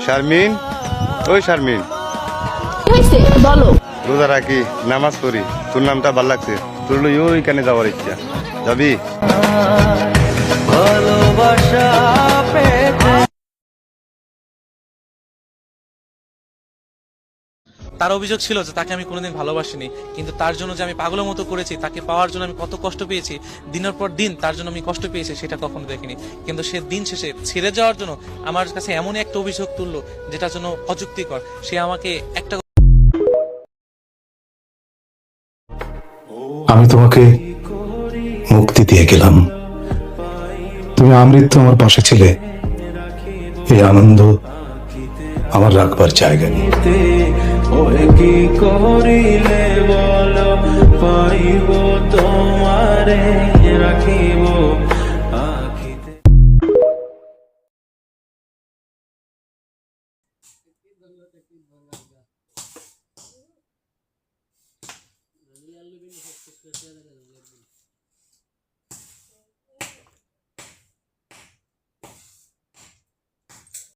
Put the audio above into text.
শারমিন, ওই শারমিন, হয়েছে বলো। রোজা রাখি, নামাজ পড়ি, তোর নামটা ভাল লাগছে, তোর লই ওইখানে যাওয়ার ইচ্ছা, যাবি? ভালোবাসা পেতে তার অভিযোগ ছিল যে তাকে আমি কোনোদিন ভালোবাসিনি, কিন্তু তার জন্য যে আমি পাগলের মতো করেছি, তাকে পাওয়ার জন্য আমি কত কষ্ট পেয়েছি, দিনের পর দিন তার জন্য আমি কষ্ট পেয়েছি, সেটা কখনো দেখিনি। কিন্তু সে দিন শেষে ছেড়ে যাওয়ার জন্য আমার কাছে এমন একটা অভিযোগ তুললো যেটার জন্য অযুক্তিকর। সে আমাকে একটা আমি তোমাকে মুক্তি দিয়ে গেলাম, তুমি আমৃত্যু আমার পাশে ছিলে। এই আনন্দ আমার রাখবার জায়গা নেই। ওই কি করিলে বলো, পাইব তোমারে রাখিব আখিতে। Lalu